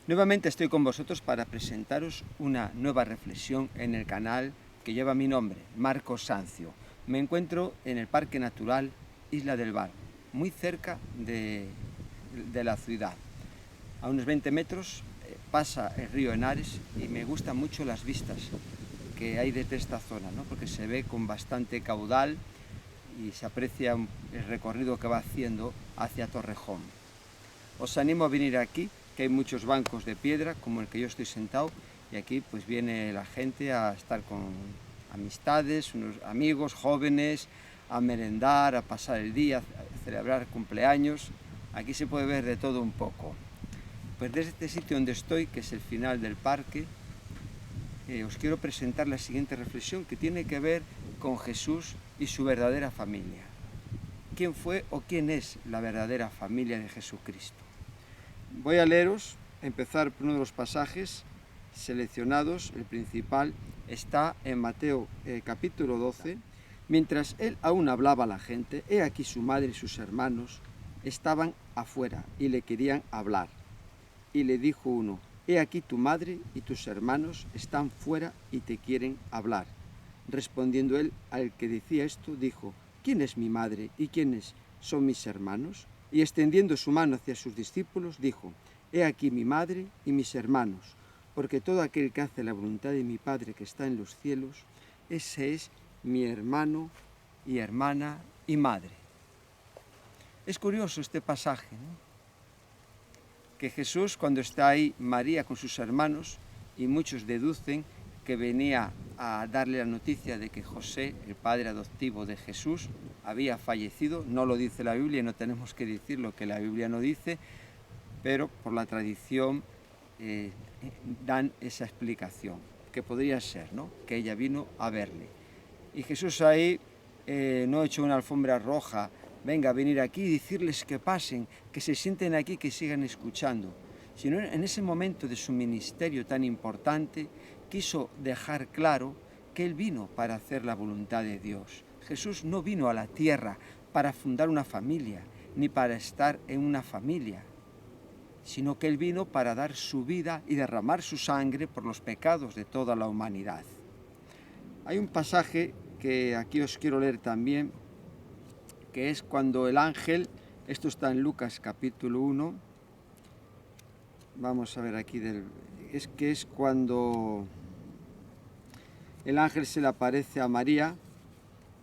Nuevamente estoy con vosotros para presentaros una nueva reflexión en el canal que lleva mi nombre, Marcos Sancio. Me encuentro en el Parque Natural Isla del Bar, muy cerca de la ciudad. A unos 20 metros pasa el río Henares y me gustan mucho las vistas que hay desde esta zona, ¿no? Porque se ve con bastante caudal y se aprecia el recorrido que va haciendo hacia Torrejón. Os animo a venir aquí, que hay muchos bancos de piedra, como el que yo estoy sentado, y aquí pues viene la gente a estar con amistades, unos amigos jóvenes, a merendar, a pasar el día, a celebrar cumpleaños. Aquí se puede ver de todo un poco. Pues desde este sitio donde estoy, que es el final del parque, os quiero presentar la siguiente reflexión que tiene que ver con Jesús y su verdadera familia. ¿Quién fue o quién es la verdadera familia de Jesucristo? Voy a leeros, empezar por uno de los pasajes seleccionados. El principal está en Mateo capítulo 12. Mientras él aún hablaba a la gente, he aquí su madre y sus hermanos estaban afuera y le querían hablar. Y le dijo uno: he aquí tu madre y tus hermanos están fuera y te quieren hablar. Respondiendo él al que decía esto, dijo: ¿quién es mi madre y quiénes son mis hermanos? Y extendiendo su mano hacia sus discípulos, dijo: he aquí mi madre y mis hermanos, porque todo aquel que hace la voluntad de mi Padre que está en los cielos, ese es mi hermano y hermana y madre. Es curioso este pasaje, ¿no? Que Jesús, cuando está ahí María con sus hermanos, y muchos deducen que venía a darle la noticia de que José, el padre adoptivo de Jesús, había fallecido. No lo dice la Biblia, no tenemos que decir lo que la Biblia no dice, pero por la tradición dan esa explicación, que podría ser, ¿no?, que ella vino a verle. Y Jesús ahí no ha hecho una alfombra roja: venga a venir aquí y decirles que pasen, que se sienten aquí, que sigan escuchando. Sino en ese momento de su ministerio tan importante, quiso dejar claro que él vino para hacer la voluntad de Dios. Jesús no vino a la tierra para fundar una familia, ni para estar en una familia, sino que él vino para dar su vida y derramar su sangre por los pecados de toda la humanidad. Hay un pasaje que aquí os quiero leer también, que es cuando el ángel, esto está en Lucas capítulo 1, vamos a ver aquí, es cuando el ángel se le aparece a María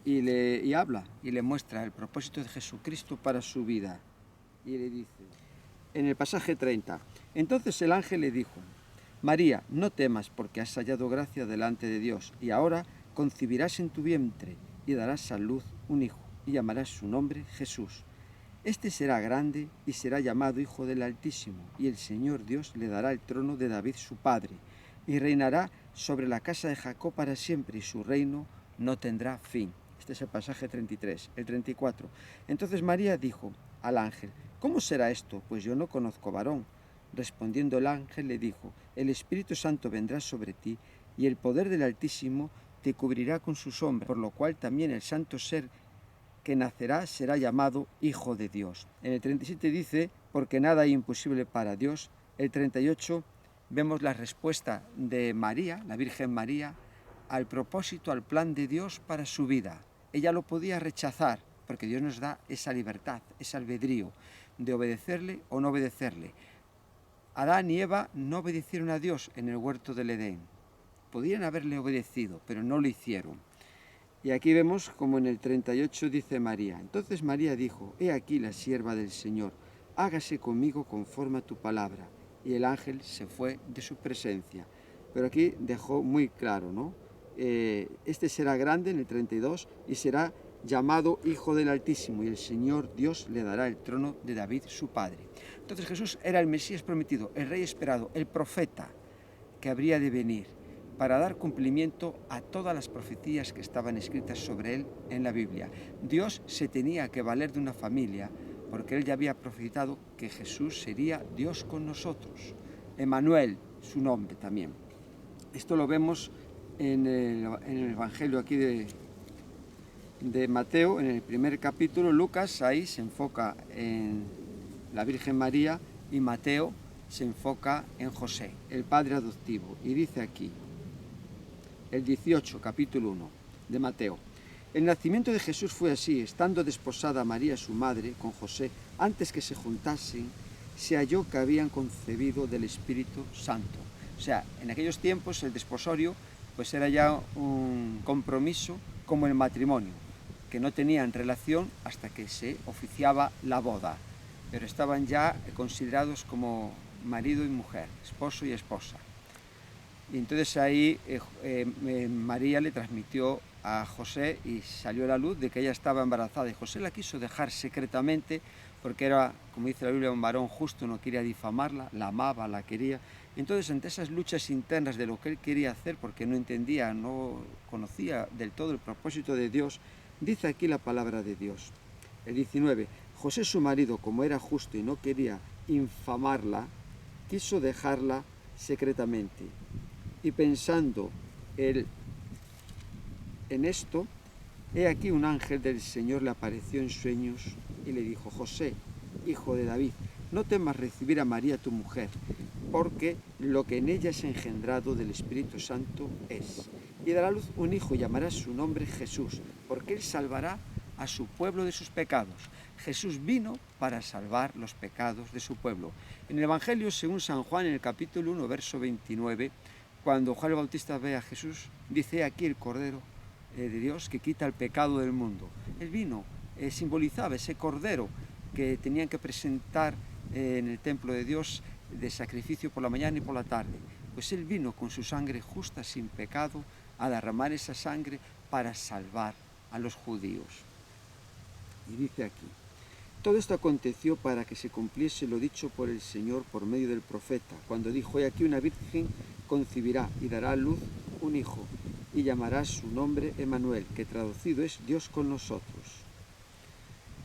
y habla, y le muestra el propósito de Jesucristo para su vida. Y le dice, en el pasaje 30, entonces el ángel le dijo: María, no temas, porque has hallado gracia delante de Dios, y ahora concebirás en tu vientre y darás a luz un hijo, y llamarás su nombre Jesús. Este será grande y será llamado Hijo del Altísimo, y el Señor Dios le dará el trono de David su padre, y reinará sobre la casa de Jacob para siempre, y su reino no tendrá fin. Este es el pasaje 33. El 34. Entonces María dijo al ángel: ¿cómo será esto? Pues yo no conozco varón. Respondiendo el ángel le dijo: el Espíritu Santo vendrá sobre ti, y el poder del Altísimo te cubrirá con su sombra, por lo cual también el santo ser que nacerá será llamado Hijo de Dios. En el 37 dice: porque nada hay imposible para Dios. El 38 vemos la respuesta de María, la Virgen María, al propósito, al plan de Dios para su vida. Ella lo podía rechazar, porque Dios nos da esa libertad, ese albedrío de obedecerle o no obedecerle. Adán y Eva no obedecieron a Dios en el huerto del Edén. Podían haberle obedecido, pero no lo hicieron. Y aquí vemos como en el 38 dice María: entonces María dijo: he aquí la sierva del Señor, hágase conmigo conforme a tu palabra. Y el ángel se fue de su presencia. Pero aquí dejó muy claro, ¿no? Este será grande en el 32 y será llamado Hijo del Altísimo, y el Señor Dios le dará el trono de David su padre. Entonces Jesús era el Mesías prometido, el Rey esperado, el profeta que habría de venir para dar cumplimiento a todas las profecías que estaban escritas sobre él en la Biblia. Dios se tenía que valer de una familia, porque él ya había profetizado que Jesús sería Dios con nosotros. Emmanuel, su nombre también. Esto lo vemos en el Evangelio aquí de Mateo, en el primer capítulo. Lucas ahí se enfoca en la Virgen María, y Mateo se enfoca en José, el padre adoptivo, y dice aquí, el 18, capítulo 1 de Mateo. El nacimiento de Jesús fue así: estando desposada María su madre con José, antes que se juntasen, se halló que habían concebido del Espíritu Santo. O sea, en aquellos tiempos el desposorio pues era ya un compromiso como el matrimonio, que no tenían relación hasta que se oficiaba la boda, pero estaban ya considerados como marido y mujer, esposo y esposa. Y entonces ahí María le transmitió a José y salió a la luz de que ella estaba embarazada. Y José la quiso dejar secretamente porque era, como dice la Biblia, un varón justo, no quería difamarla, la amaba, la quería. Entonces, ante esas luchas internas de lo que él quería hacer, porque no entendía, no conocía del todo el propósito de Dios, dice aquí la palabra de Dios. El 19, José su marido, como era justo y no quería infamarla, quiso dejarla secretamente. Y pensando él en esto, he aquí un ángel del Señor le apareció en sueños y le dijo: José, hijo de David, no temas recibir a María tu mujer, porque lo que en ella es engendrado del Espíritu Santo es. Y dará a luz un hijo y llamará su nombre Jesús, porque él salvará a su pueblo de sus pecados. Jesús vino para salvar los pecados de su pueblo. En el Evangelio según San Juan, en el capítulo 1, verso 29, cuando Juan el Bautista ve a Jesús, dice: aquí el Cordero de Dios que quita el pecado del mundo. Él vino, simbolizaba ese Cordero que tenían que presentar en el templo de Dios de sacrificio por la mañana y por la tarde. Pues él vino con su sangre justa, sin pecado, a derramar esa sangre para salvar a los judíos. Y dice aquí: todo esto aconteció para que se cumpliese lo dicho por el Señor por medio del profeta, cuando dijo: he aquí una virgen concebirá y dará a luz un hijo, y llamará su nombre Emmanuel, que traducido es Dios con nosotros.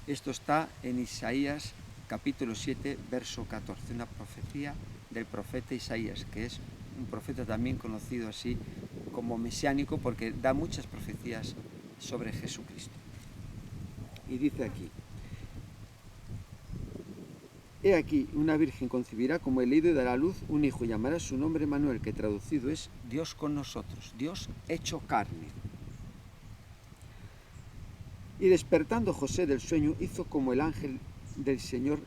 Esto está en Isaías capítulo 7, verso 14, una profecía del profeta Isaías, que es un profeta también conocido así como mesiánico, porque da muchas profecías sobre Jesucristo. Y dice aquí: he aquí, una virgen concebirá, como he leído, y dará a luz un hijo, y llamará su nombre Emmanuel, que traducido es Dios con nosotros, Dios hecho carne. Y despertando José del sueño, hizo como el ángel del Señor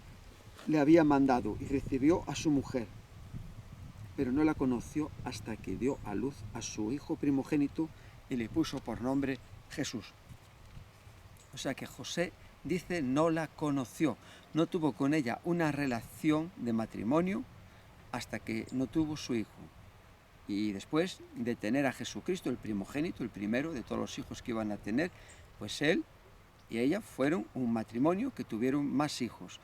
le había mandado, y recibió a su mujer, pero no la conoció hasta que dio a luz a su hijo primogénito, y le puso por nombre Jesús. O sea que José, dice, no la conoció, no tuvo con ella una relación de matrimonio hasta que no tuvo su hijo. Y después de tener a Jesucristo, el primogénito, el primero de todos los hijos que iban a tener, pues él y ella fueron un matrimonio que tuvieron más hijos,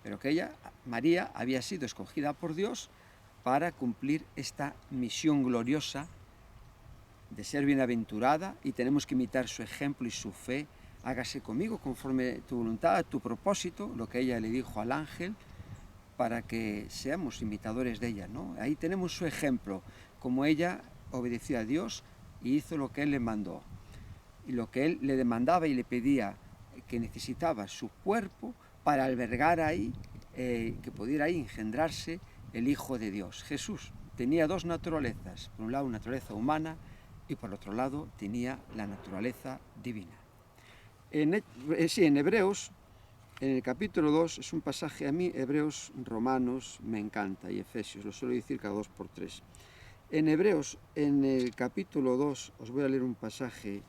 pero que ella, María, había sido escogida por Dios para cumplir esta misión gloriosa de ser bienaventurada, y tenemos que imitar su ejemplo y su fe. Hágase conmigo conforme tu voluntad, tu propósito, lo que ella le dijo al ángel, para que seamos imitadores de ella, ¿no? Ahí tenemos su ejemplo, como ella obedeció a Dios y hizo lo que él le mandó. Y lo que él le demandaba y le pedía, que necesitaba su cuerpo para albergar ahí, que pudiera ahí engendrarse el Hijo de Dios. Jesús tenía dos naturalezas, por un lado una naturaleza humana y por otro lado tenía la naturaleza divina. En Hebreos, en el capítulo 2, es un pasaje, a mí Hebreos, Romanos, me encanta, y Efesios, lo suelo decir cada 2 por 3. En Hebreos, en el capítulo 2, os voy a leer un pasaje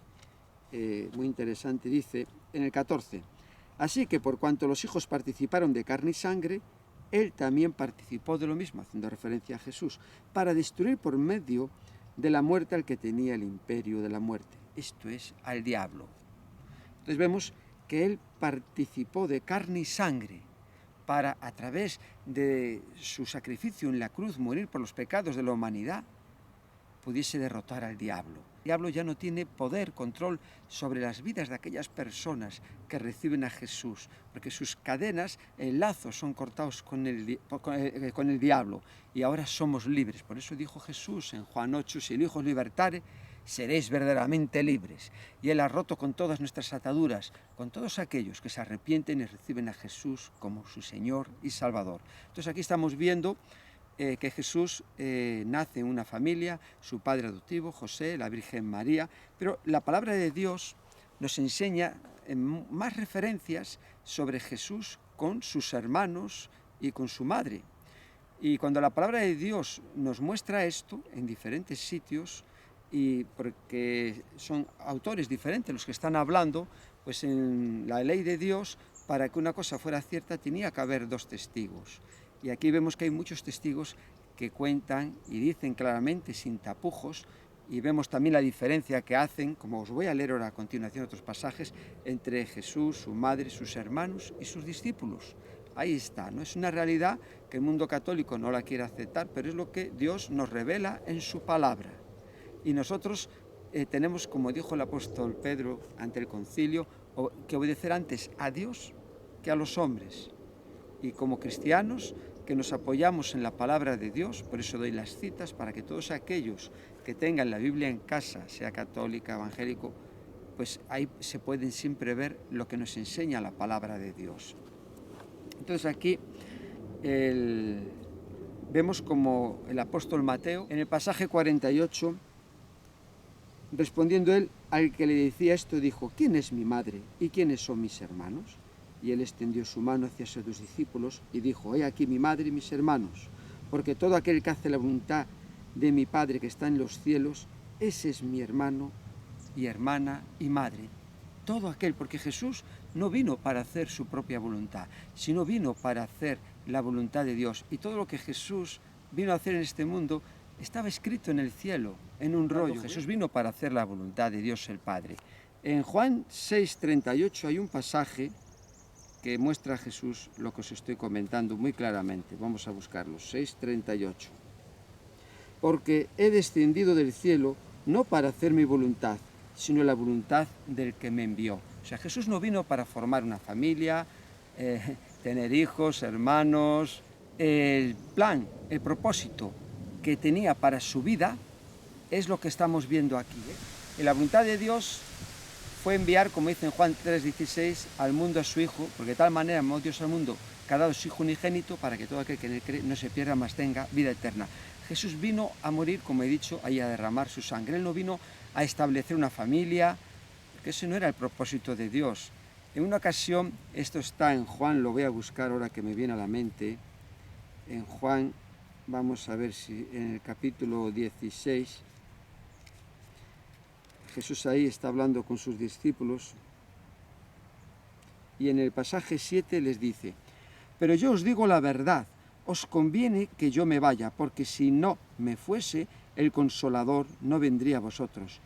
muy interesante, dice, en el 14, así que por cuanto los hijos participaron de carne y sangre, él también participó de lo mismo, haciendo referencia a Jesús, para destruir por medio de la muerte al que tenía el imperio de la muerte, esto es, al diablo. Entonces vemos que él participó de carne y sangre para, a través de su sacrificio en la cruz, morir por los pecados de la humanidad, pudiese derrotar al diablo. El diablo ya no tiene poder, control sobre las vidas de aquellas personas que reciben a Jesús, porque sus cadenas, lazos son cortados con el diablo, y ahora somos libres. Por eso dijo Jesús en Juan 8, si el Hijo os libertare, seréis verdaderamente libres. Y él ha roto con todas nuestras ataduras, con todos aquellos que se arrepienten y reciben a Jesús como su Señor y Salvador. Entonces aquí estamos viendo que Jesús nace en una familia, su padre adoptivo, José, la Virgen María, pero la palabra de Dios nos enseña más referencias sobre Jesús con sus hermanos y con su madre. Y cuando la palabra de Dios nos muestra esto en diferentes sitios, y porque son autores diferentes los que están hablando, pues en la ley de Dios, para que una cosa fuera cierta, tenía que haber dos testigos. Y aquí vemos que hay muchos testigos que cuentan y dicen claramente, sin tapujos, y vemos también la diferencia que hacen, como os voy a leer ahora a continuación otros pasajes, entre Jesús, su madre, sus hermanos y sus discípulos. Ahí está, ¿no? Es una realidad que el mundo católico no la quiere aceptar, pero es lo que Dios nos revela en su palabra. Y nosotros tenemos, como dijo el apóstol Pedro ante el concilio, que obedecer antes a Dios que a los hombres. Y como cristianos que nos apoyamos en la palabra de Dios, por eso doy las citas, para que todos aquellos que tengan la Biblia en casa, sea católica, evangélico, pues ahí se pueden siempre ver lo que nos enseña la palabra de Dios. Entonces aquí vemos como el apóstol Mateo, en el pasaje 48, respondiendo él al que le decía esto, dijo: ¿quién es mi madre y quiénes son mis hermanos? Y él extendió su mano hacia sus discípulos y dijo: he aquí mi madre y mis hermanos, porque todo aquel que hace la voluntad de mi Padre que está en los cielos, ese es mi hermano y hermana y madre. Todo aquel, porque Jesús no vino para hacer su propia voluntad, sino vino para hacer la voluntad de Dios. Y todo lo que Jesús vino a hacer en este mundo estaba escrito en el cielo, en un rollo. Jesús vino para hacer la voluntad de Dios el Padre. En Juan 6:38 hay un pasaje que muestra a Jesús lo que os estoy comentando muy claramente. Vamos a buscarlo, 6:38. Porque he descendido del cielo no para hacer mi voluntad, sino la voluntad del que me envió. O sea, Jesús no vino para formar una familia, tener hijos, hermanos. El plan, el propósito que tenía para su vida es lo que estamos viendo aquí. Y la voluntad de Dios fue enviar, como dice en Juan 3:16, al mundo a su Hijo, porque de tal manera amó Dios al mundo que ha dado su Hijo unigénito para que todo aquel que en él cree no se pierda, mas tenga vida eterna. Jesús vino a morir, como he dicho, ahí a derramar su sangre. Él no vino a establecer una familia, porque ese no era el propósito de Dios. En una ocasión, esto está en Juan, lo voy a buscar ahora que me viene a la mente, en Juan, vamos a ver si en el capítulo 16, Jesús ahí está hablando con sus discípulos y en el pasaje 7 les dice: pero yo os digo la verdad, os conviene que yo me vaya, porque si no me fuese, el Consolador no vendría a vosotros,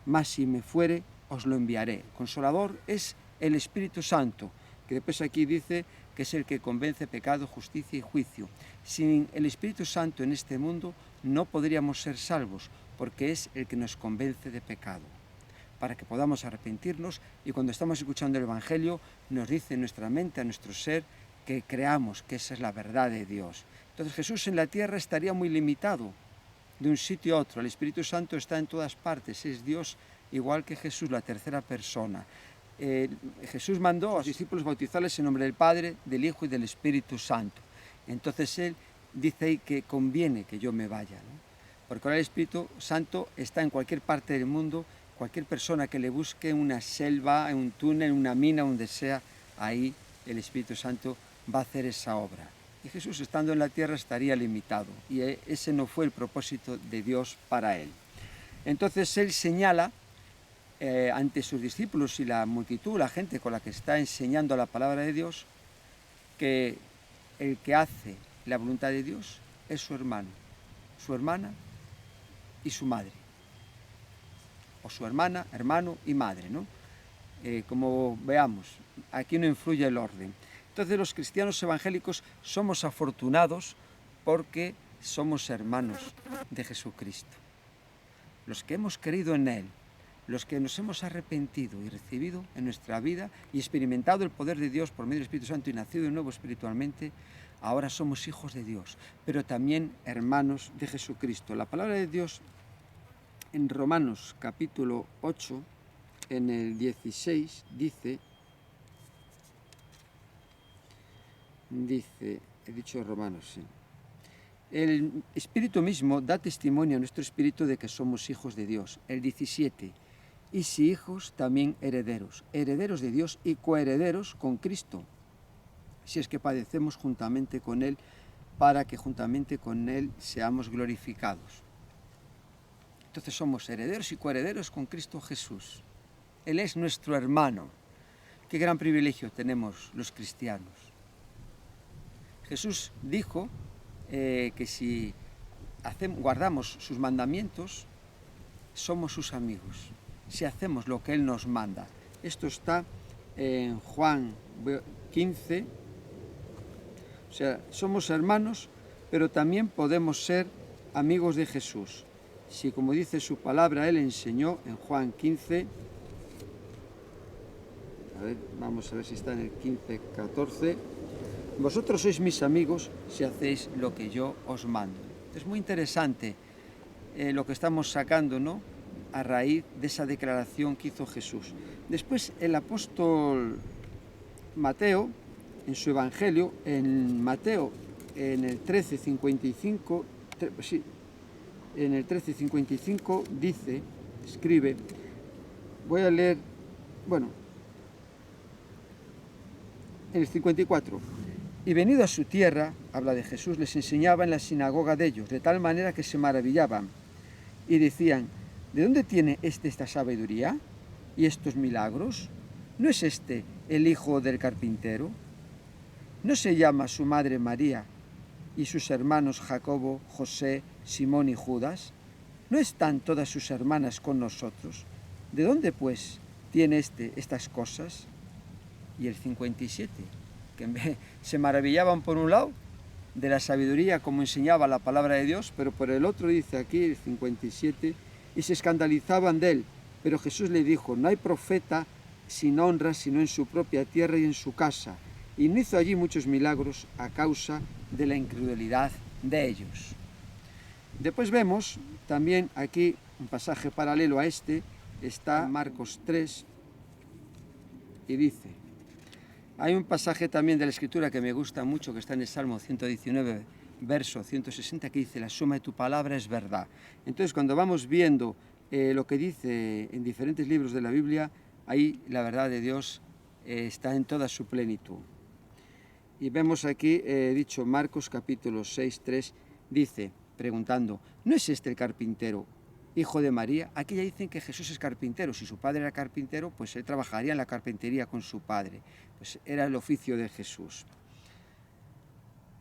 mas si me fuere, os lo enviaré. El Consolador es el Espíritu Santo, que después aquí dice que es el que convence pecado, justicia y juicio. Sin el Espíritu Santo en este mundo no podríamos ser salvos, porque es el que nos convence de pecado, para que podamos arrepentirnos, y cuando estamos escuchando el Evangelio nos dice en nuestra mente, a nuestro ser, que creamos que esa es la verdad de Dios. Entonces Jesús en la tierra estaría muy limitado de un sitio a otro. El Espíritu Santo está en todas partes, es Dios igual que Jesús, la tercera persona. Jesús mandó a los discípulos bautizarles en nombre del Padre, del Hijo y del Espíritu Santo. Entonces Él dice ahí que conviene que yo me vaya, ¿no? Porque ahora el Espíritu Santo está en cualquier parte del mundo. Cualquier persona que le busque en una selva, en un túnel, en una mina, donde sea, ahí el Espíritu Santo va a hacer esa obra. Y Jesús, estando en la tierra, estaría limitado. Y ese no fue el propósito de Dios para él. Entonces Él señala ante sus discípulos y la multitud, la gente con la que está enseñando la palabra de Dios, que el que hace la voluntad de Dios es su hermano, su hermana y su madre. O su hermana, hermano y madre, ¿no? Como veamos, aquí no influye el orden. Entonces los cristianos evangélicos somos afortunados porque somos hermanos de Jesucristo. Los que hemos creído en Él, los que nos hemos arrepentido y recibido en nuestra vida y experimentado el poder de Dios por medio del Espíritu Santo y nacido de nuevo espiritualmente, ahora somos hijos de Dios, pero también hermanos de Jesucristo. La palabra de Dios en Romanos capítulo 8, en el 16, dice, he dicho Romanos, sí, El Espíritu mismo da testimonio a nuestro espíritu de que somos hijos de Dios. El 17. Y si hijos, también herederos, herederos de Dios y coherederos con Cristo, si es que padecemos juntamente con Él, para que juntamente con Él seamos glorificados. Entonces somos herederos y coherederos con Cristo Jesús. Él es nuestro hermano. Qué gran privilegio tenemos los cristianos. Jesús dijo que si guardamos sus mandamientos, somos sus amigos, si hacemos lo que Él nos manda. Esto está en Juan 15. O sea, somos hermanos, pero también podemos ser amigos de Jesús. Si, como dice su palabra, Él enseñó en Juan 15, vamos a ver si está en el 15, 14. Vosotros sois mis amigos si hacéis lo que yo os mando. Es muy interesante lo que estamos sacando, ¿no?, a raíz de esa declaración que hizo Jesús. Después el apóstol Mateo, en su Evangelio, en Mateo, en el 13:55, en el 13:55 dice, escribe, voy a leer, bueno, en el 54, y venido a su tierra, habla de Jesús, les enseñaba en la sinagoga de ellos, de tal manera que se maravillaban y decían, ¿de dónde tiene esta sabiduría y estos milagros? ¿No es este el hijo del carpintero? ¿No se llama su madre María y sus hermanos Jacobo, José, Simón y Judas? ¿No están todas sus hermanas con nosotros? ¿De dónde, pues, tiene estas cosas? Y el 57, que se maravillaban por un lado de la sabiduría como enseñaba la palabra de Dios, pero por el otro dice aquí, el 57, y se escandalizaban de él. Pero Jesús le dijo, no hay profeta sin honra sino en su propia tierra y en su casa. Y no hizo allí muchos milagros a causa de la incredulidad de ellos. Después vemos también aquí un pasaje paralelo a este, está Marcos 3, y dice, hay un pasaje también de la Escritura que me gusta mucho, que está en el Salmo 119, verso 160, que dice, la suma de tu palabra es verdad. Entonces, cuando vamos viendo lo que dice en diferentes libros de la Biblia, ahí la verdad de Dios está en toda su plenitud. Y vemos aquí, dicho Marcos capítulo 6, 3, dice, preguntando, ¿no es este el carpintero, hijo de María? Aquí ya dicen que Jesús es carpintero. Si su padre era carpintero, pues él trabajaría en la carpintería con su padre. Pues era el oficio de Jesús.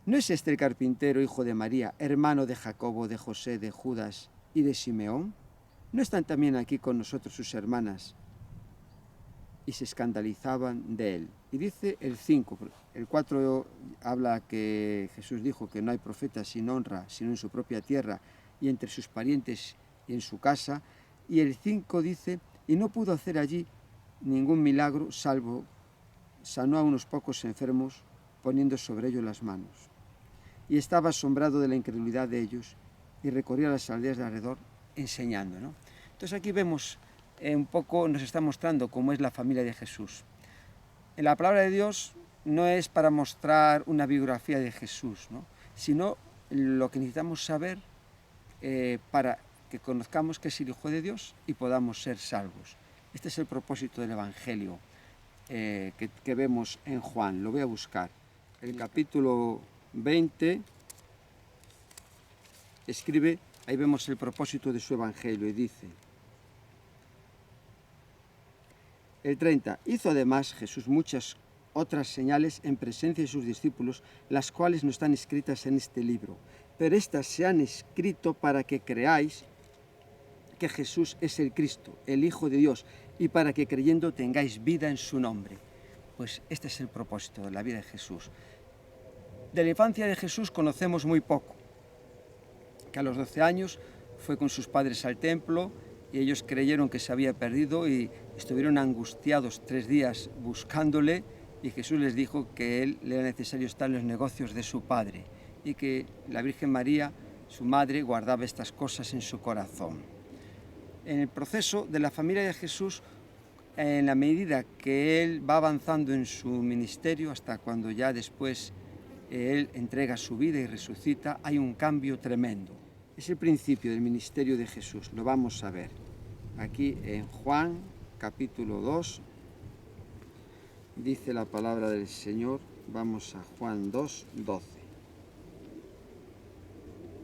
¿No es este el carpintero, hijo de María, hermano de Jacobo, de José, de Judas y de Simeón? ¿No están también aquí con nosotros sus hermanas? Y se escandalizaban de él. Y dice el 5, el 4 habla que Jesús dijo que no hay profeta sin honra, sino en su propia tierra y entre sus parientes y en su casa. Y el 5 dice, y no pudo hacer allí ningún milagro, salvo sanó a unos pocos enfermos, poniendo sobre ellos las manos. Y estaba asombrado de la incredulidad de ellos, y recorría las aldeas de alrededor, enseñando, ¿no? Entonces aquí vemos un poco, nos está mostrando cómo es la familia de Jesús. En la palabra de Dios no es para mostrar una biografía de Jesús, ¿no?, sino lo que necesitamos saber para que conozcamos que es el Hijo de Dios y podamos ser salvos. Este es el propósito del Evangelio que vemos en Juan. Lo voy a buscar. El capítulo 20 escribe, ahí vemos el propósito de su Evangelio y dice, el 30, hizo además Jesús muchas otras señales en presencia de sus discípulos, las cuales no están escritas en este libro, pero estas se han escrito para que creáis que Jesús es el Cristo, el Hijo de Dios, y para que creyendo tengáis vida en su nombre. Pues este es el propósito de la vida de Jesús. De la infancia de Jesús conocemos muy poco, que a los 12 años fue con sus padres al templo y ellos creyeron que se había perdido y estuvieron angustiados 3 días buscándole, y Jesús les dijo que él le era necesario estar en los negocios de su padre y que la Virgen María, su madre, guardaba estas cosas en su corazón. En el proceso de la familia de Jesús, en la medida que él va avanzando en su ministerio, hasta cuando ya después Él entrega su vida y resucita, hay un cambio tremendo. Es el principio del ministerio de Jesús, lo vamos a ver. Aquí en Juan, capítulo 2, dice la palabra del Señor, vamos a Juan 2, 12.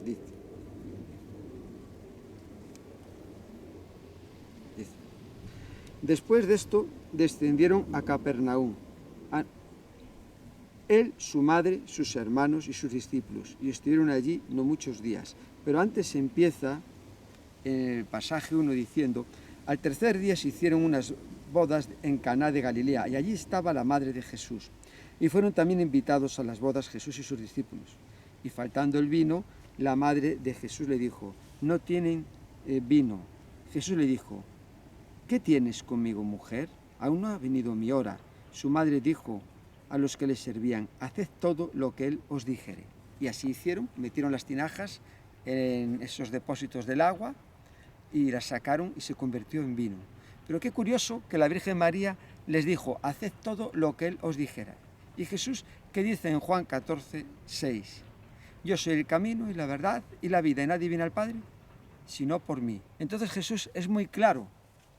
Dice, después de esto descendieron a Capernaum, él, su madre, sus hermanos y sus discípulos, y estuvieron allí no muchos días. Pero antes empieza en el pasaje 1 diciendo, al tercer día se hicieron unas bodas en Caná de Galilea, y allí estaba la madre de Jesús. Y fueron también invitados a las bodas Jesús y sus discípulos. Y faltando el vino, la madre de Jesús le dijo, no tienen vino. Jesús le dijo, ¿qué tienes conmigo, mujer? Aún no ha venido mi hora. Su madre dijo a los que les servían, haced todo lo que él os dijere. Y así hicieron, metieron las tinajas en esos depósitos del agua y las sacaron y se convirtió en vino. Pero qué curioso que la Virgen María les dijo, haced todo lo que él os dijera. Y Jesús, ¿qué dice en Juan 14, 6? Yo soy el camino y la verdad y la vida, y nadie viene al Padre sino por mí. Entonces Jesús es muy claro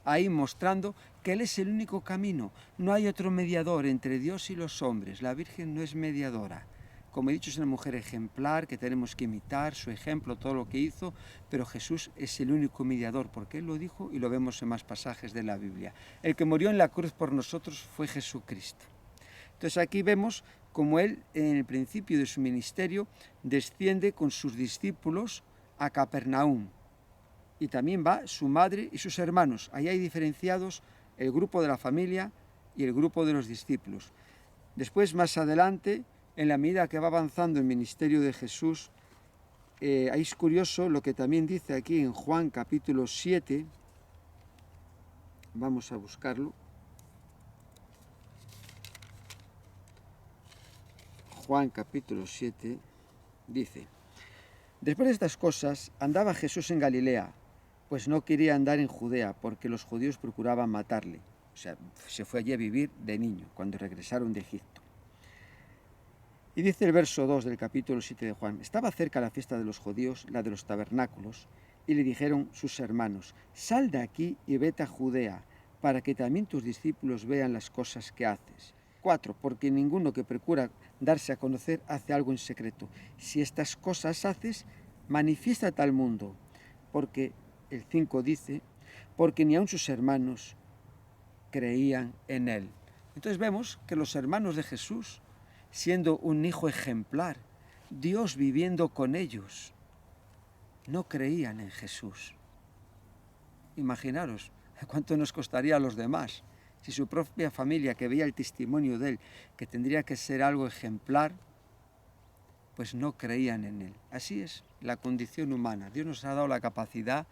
ahí mostrando que Él es el único camino. No hay otro mediador entre Dios y los hombres. La Virgen no es mediadora. Como he dicho, es una mujer ejemplar que tenemos que imitar, su ejemplo, todo lo que hizo, pero Jesús es el único mediador, porque Él lo dijo y lo vemos en más pasajes de la Biblia. El que murió en la cruz por nosotros fue Jesucristo. Entonces aquí vemos como Él, en el principio de su ministerio, desciende con sus discípulos a Capernaum. Y también va su madre y sus hermanos. Ahí hay diferenciados el grupo de la familia y el grupo de los discípulos. Después, más adelante, en la medida que va avanzando el ministerio de Jesús, ahí es curioso lo que también dice aquí en Juan capítulo 7. Vamos a buscarlo. Juan capítulo 7 dice, después de estas cosas andaba Jesús en Galilea, pues no quería andar en Judea, porque los judíos procuraban matarle. O sea, se fue allí a vivir de niño, cuando regresaron de Egipto. Y dice el verso 2 del capítulo 7 de Juan, estaba cerca la fiesta de los judíos, la de los tabernáculos, y le dijeron sus hermanos, sal de aquí y vete a Judea, para que también tus discípulos vean las cosas que haces. 4, porque ninguno que procura darse a conocer hace algo en secreto. Si estas cosas haces, manifiéstate al mundo, porque el 5 dice, porque ni aun sus hermanos creían en él. Entonces vemos que los hermanos de Jesús, siendo un hijo ejemplar, Dios viviendo con ellos, no creían en Jesús. Imaginaros cuánto nos costaría a los demás si su propia familia, que veía el testimonio de él, que tendría que ser algo ejemplar, pues no creían en él. Así es la condición humana. Dios nos ha dado la capacidad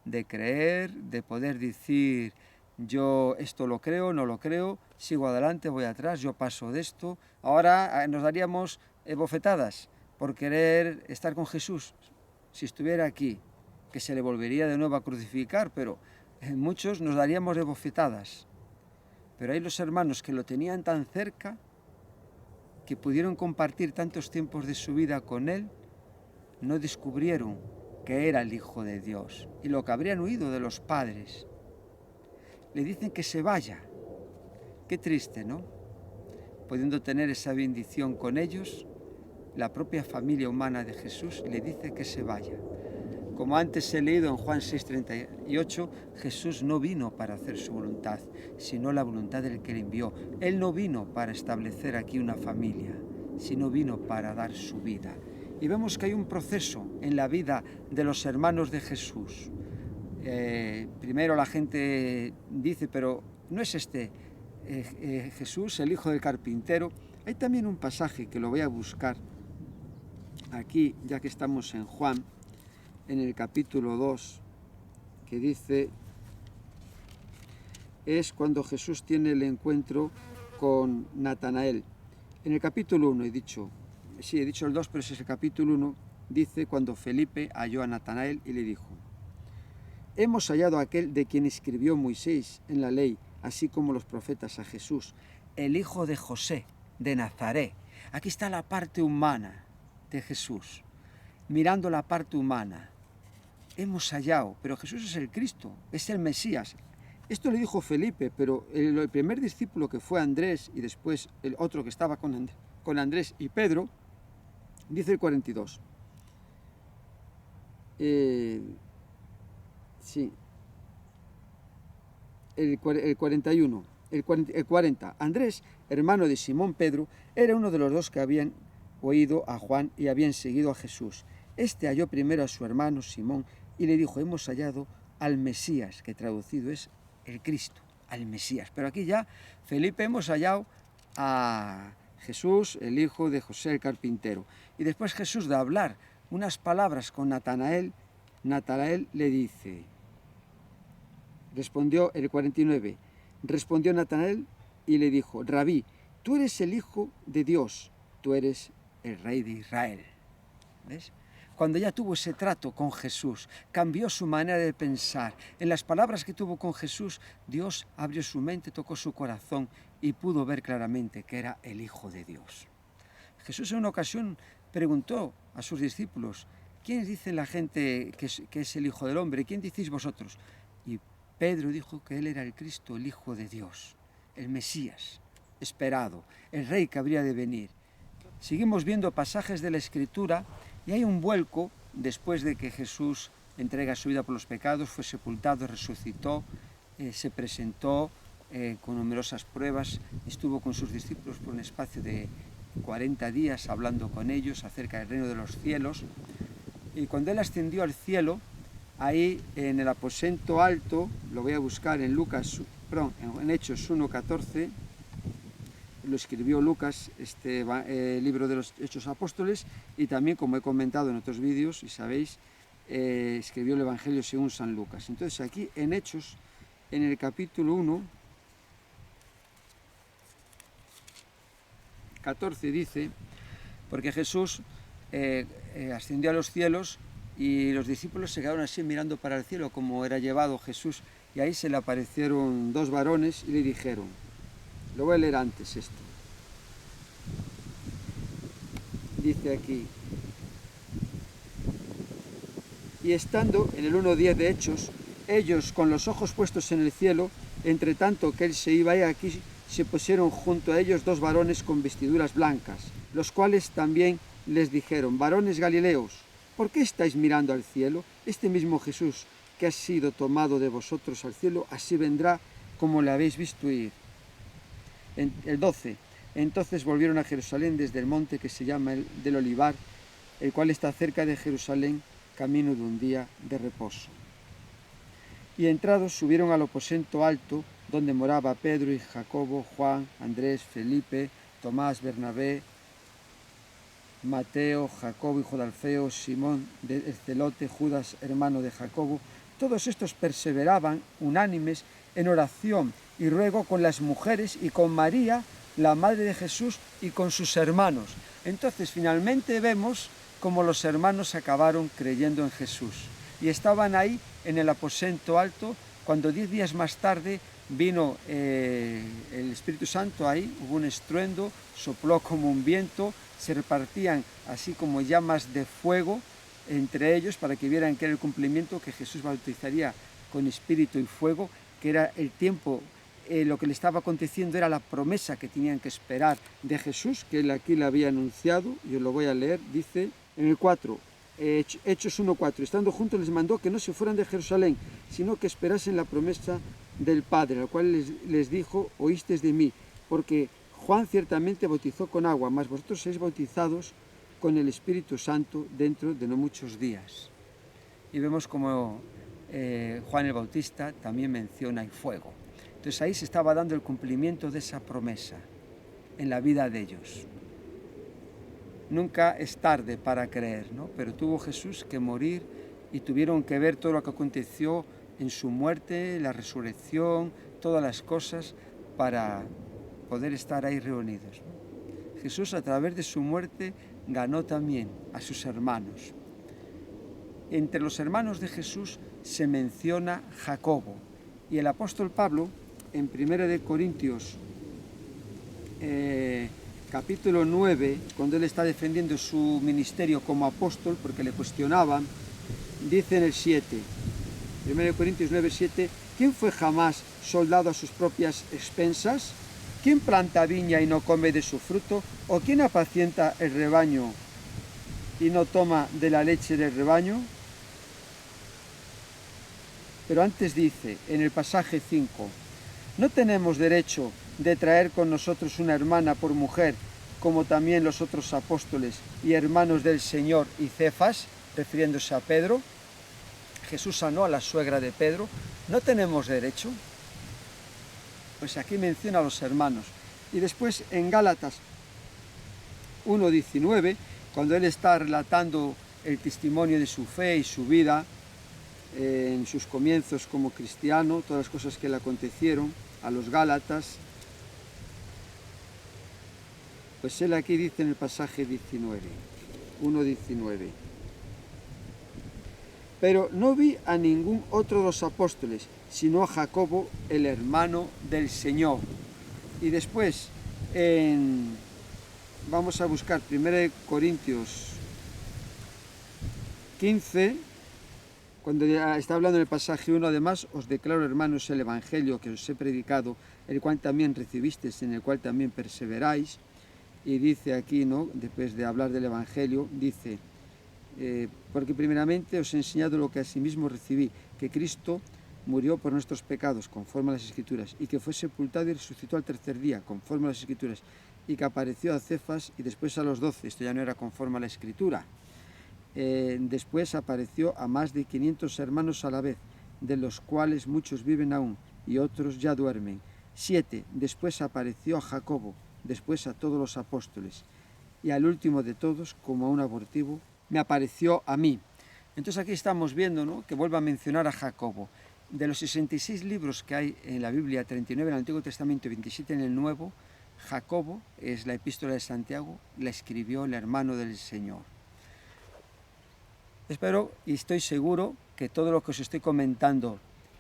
de creer, de poder decir, yo esto lo creo, no lo creo, sigo adelante, voy atrás, yo paso de esto. Ahora nos daríamos bofetadas por querer estar con Jesús. Si estuviera aquí, que se le volvería de nuevo a crucificar, pero muchos nos daríamos de bofetadas. Pero hay los hermanos que lo tenían tan cerca, que pudieron compartir tantos tiempos de su vida con él, no descubrieron que era el Hijo de Dios y lo que habrían oído de los padres. Le dicen que se vaya. Qué triste, ¿no? Pudiendo tener esa bendición con ellos, la propia familia humana de Jesús le dice que se vaya. Como antes he leído en Juan 6:38, Jesús no vino para hacer su voluntad, sino la voluntad del que le envió. Él no vino para establecer aquí una familia, sino vino para dar su vida. Y vemos que hay un proceso en la vida de los hermanos de Jesús. Primero la gente dice, pero ¿no es este Jesús, el hijo del carpintero? Hay también un pasaje que lo voy a buscar aquí, ya que estamos en Juan, en el capítulo 2, que dice, es cuando Jesús tiene el encuentro con Natanael. En el capítulo 1 he dicho el 2, pero ese es el capítulo 1, dice cuando Felipe halló a Natanael y le dijo, hemos hallado a aquel de quien escribió Moisés en la ley, así como los profetas, a Jesús, el hijo de José, de Nazaret. Aquí está la parte humana de Jesús, mirando la parte humana. Hemos hallado, pero Jesús es el Cristo, es el Mesías. Esto le dijo Felipe, pero el primer discípulo, que fue Andrés, y después el otro que estaba con Andrés y Pedro, dice el 42. Sí. El 41. El 40. Andrés, hermano de Simón Pedro, era uno de los dos que habían oído a Juan y habían seguido a Jesús. Este halló primero a su hermano Simón y le dijo: hemos hallado al Mesías, que traducido es el Cristo, al Mesías. Pero aquí ya, Felipe, hemos hallado a Jesús, el hijo de José el carpintero. Y después Jesús, de hablar unas palabras con Natanael, Natanael le dice, respondió el 49, respondió Natanael y le dijo: Rabí, tú eres el Hijo de Dios, tú eres el Rey de Israel. ¿Ves? Cuando ya tuvo ese trato con Jesús, cambió su manera de pensar. En las palabras que tuvo con Jesús, Dios abrió su mente, tocó su corazón y pudo ver claramente que era el Hijo de Dios. Jesús en una ocasión preguntó a sus discípulos: ¿quién dice la gente que es el Hijo del Hombre? ¿Quién decís vosotros? Y Pedro dijo que él era el Cristo, el Hijo de Dios, el Mesías esperado, el Rey que habría de venir. Seguimos viendo pasajes de la Escritura y hay un vuelco después de que Jesús entrega su vida por los pecados, fue sepultado, resucitó, se presentó con numerosas pruebas, estuvo con sus discípulos por un espacio de 40 días hablando con ellos acerca del reino de los cielos. Y cuando él ascendió al cielo, ahí en el aposento alto, lo voy a buscar en Hechos 1:14, lo escribió Lucas, este libro de los Hechos Apóstoles, y también, como he comentado en otros vídeos, y sabéis, escribió el Evangelio según San Lucas. Entonces aquí en Hechos, en el capítulo 1, 14 dice, porque Jesús ascendió a los cielos y los discípulos se quedaron así mirando para el cielo como era llevado Jesús, y ahí se le aparecieron dos varones y le dijeron, lo voy a leer antes esto, dice aquí, y estando en el 1:10 de Hechos, ellos con los ojos puestos en el cielo, entre tanto que él se iba, y aquí se pusieron junto a ellos dos varones con vestiduras blancas, los cuales también les dijeron, varones galileos, ¿por qué estáis mirando al cielo? Este mismo Jesús que ha sido tomado de vosotros al cielo, así vendrá como le habéis visto ir. El 12, entonces volvieron a Jerusalén desde el monte que se llama el del Olivar, el cual está cerca de Jerusalén, camino de un día de reposo. Y entrados subieron al aposento alto, donde moraba Pedro y Jacobo, Juan, Andrés, Felipe, Tomás, Bernabé, Mateo, Jacobo, hijo de Alfeo, Simón el celote, Judas, hermano de Jacobo. Todos estos perseveraban unánimes en oración y ruego con las mujeres y con María, la madre de Jesús, y con sus hermanos. Entonces finalmente vemos cómo los hermanos acabaron creyendo en Jesús. Y estaban ahí en el aposento alto, cuando 10 días más tarde vino el Espíritu Santo ahí, hubo un estruendo, sopló como un viento, se repartían así como llamas de fuego entre ellos para que vieran que era el cumplimiento, que Jesús bautizaría con espíritu y fuego, que era el tiempo, lo que le estaba aconteciendo era la promesa que tenían que esperar de Jesús, que él aquí le había anunciado. Yo lo voy a leer, dice en el 4, Hechos 1:4, estando juntos les mandó que no se fueran de Jerusalén, sino que esperasen la promesa del Padre, al cual les dijo, oísteis de mí, porque Juan ciertamente bautizó con agua, mas vosotros sois bautizados con el Espíritu Santo dentro de no muchos días. Y vemos como Juan el Bautista también menciona el fuego. Entonces ahí se estaba dando el cumplimiento de esa promesa en la vida de ellos. Nunca es tarde para creer, ¿no? Pero tuvo Jesús que morir y tuvieron que ver todo lo que aconteció en su muerte, la resurrección, todas las cosas para poder estar ahí reunidos, ¿no? Jesús, a través de su muerte, ganó también a sus hermanos. Entre los hermanos de Jesús se menciona Jacobo, y el apóstol Pablo, en 1 Corintios capítulo 9, cuando él está defendiendo su ministerio como apóstol, porque le cuestionaban, dice en el 7, 1 Corintios 9, 7, ¿quién fue jamás soldado a sus propias expensas? ¿Quién planta viña y no come de su fruto? ¿O quién apacienta el rebaño y no toma de la leche del rebaño? Pero antes dice, en el pasaje 5, ¿no tenemos derecho de traer con nosotros una hermana por mujer, como también los otros apóstoles y hermanos del Señor y Cefas, refiriéndose a Pedro? Jesús sanó a la suegra de Pedro. ¿No tenemos derecho? Pues aquí menciona a los hermanos. Y después en Gálatas 1:19, cuando él está relatando el testimonio de su fe y su vida, en sus comienzos como cristiano, todas las cosas que le acontecieron a los Gálatas, pues él aquí dice en el pasaje 19, 1:19, pero no vi a ningún otro de los apóstoles, sino a Jacobo, el hermano del Señor. Y después, vamos a buscar 1 Corintios 15, cuando está hablando en el pasaje 1, además, os declaro, hermanos, el evangelio que os he predicado, el cual también recibisteis, en el cual también perseveráis. Y dice aquí, ¿no?, después de hablar del evangelio, dice, porque primeramente os he enseñado lo que asimismo recibí, que Cristo murió por nuestros pecados, conforme a las Escrituras, y que fue sepultado y resucitó al tercer día, conforme a las Escrituras, y que apareció a Cefas y después a los 12, esto ya no era conforme a la Escritura. Después apareció a más de 500 hermanos a la vez, de los cuales muchos viven aún y otros ya duermen. 7. Después apareció a Jacobo, después a todos los apóstoles, y al último de todos, como a un abortivo, me apareció a mí. Entonces aquí estamos viendo, ¿no?, que vuelve a mencionar a Jacobo. De los 66 libros que hay en la Biblia, 39 en el Antiguo Testamento y 27 en el Nuevo, Jacobo es la epístola de Santiago, la escribió el hermano del Señor. Espero y estoy seguro que todo lo que os estoy comentando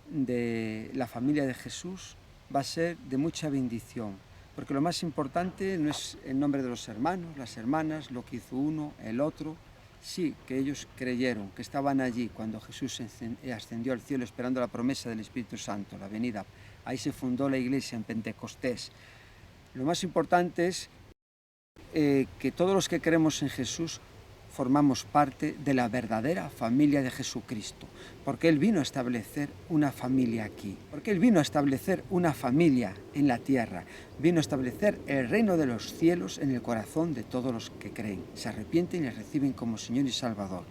de la familia de Jesús va a ser de mucha bendición, porque lo más importante no es el nombre de los hermanos, las hermanas, lo que hizo uno, el otro. Sí, que ellos creyeron, que estaban allí cuando Jesús ascendió al cielo esperando la promesa del Espíritu Santo, la venida. Ahí se fundó la iglesia en Pentecostés. Lo más importante es que todos los que creemos en Jesús formamos parte de la verdadera familia de Jesucristo, porque Él vino a establecer una familia aquí, porque Él vino a establecer una familia en la tierra, vino a establecer el reino de los cielos en el corazón de todos los que creen, se arrepienten y le reciben como Señor y Salvador.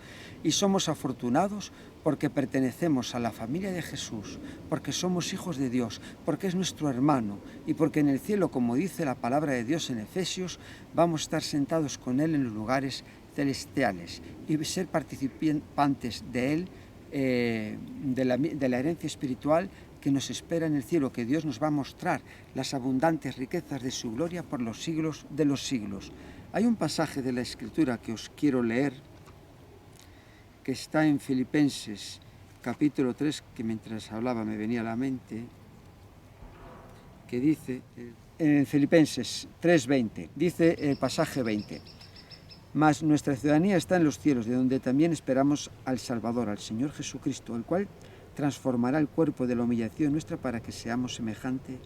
Y somos afortunados porque pertenecemos a la familia de Jesús, porque somos hijos de Dios, porque es nuestro hermano y porque en el cielo, como dice la palabra de Dios en Efesios, vamos a estar sentados con Él en los lugares celestiales y ser participantes de Él, de la herencia espiritual que nos espera en el cielo, que Dios nos va a mostrar las abundantes riquezas de su gloria por los siglos de los siglos. Hay un pasaje de la Escritura que os quiero leer, que está en Filipenses capítulo 3, que mientras hablaba me venía a la mente, que dice, en Filipenses 3:20, dice el pasaje 20, mas nuestra ciudadanía está en los cielos, de donde también esperamos al Salvador, al Señor Jesucristo, el cual transformará el cuerpo de la humillación nuestra para que seamos semejante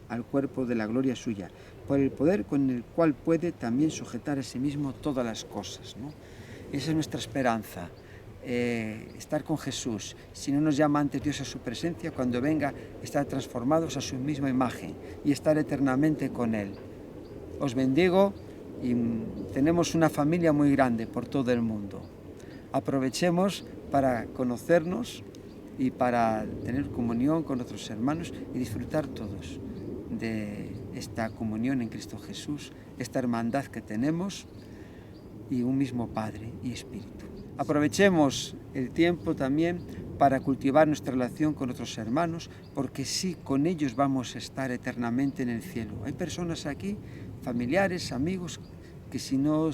al cuerpo de la gloria suya, por el poder con el cual puede también sujetar a sí mismo todas las cosas, ¿no? Esa es nuestra esperanza, estar con Jesús. Si no nos llama antes Dios a su presencia, cuando venga, estar transformados a su misma imagen y estar eternamente con Él. Os bendigo y tenemos una familia muy grande por todo el mundo. Aprovechemos para conocernos y para tener comunión con otros hermanos y disfrutar todos de esta comunión en Cristo Jesús, esta hermandad que tenemos y un mismo Padre y Espíritu. Aprovechemos el tiempo también para cultivar nuestra relación con otros hermanos, porque sí, con ellos vamos a estar eternamente en el cielo. Hay personas aquí, familiares, amigos, que si no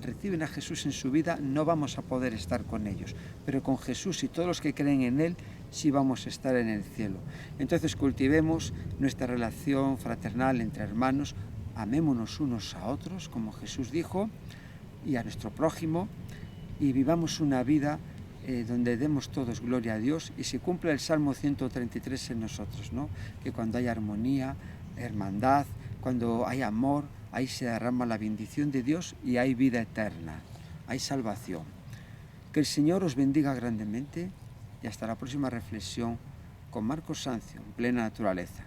reciben a Jesús en su vida no vamos a poder estar con ellos, pero con Jesús y todos los que creen en Él sí vamos a estar en el cielo. Entonces cultivemos nuestra relación fraternal entre hermanos, amémonos unos a otros, como Jesús dijo, y a nuestro prójimo, y vivamos una vida donde demos todos gloria a Dios y se cumpla el Salmo 133 en nosotros, ¿no? Que cuando hay armonía, hermandad, cuando hay amor, ahí se derrama la bendición de Dios y hay vida eterna, hay salvación. Que el Señor os bendiga grandemente y hasta la próxima reflexión con Marcos Sanzio, en plena naturaleza.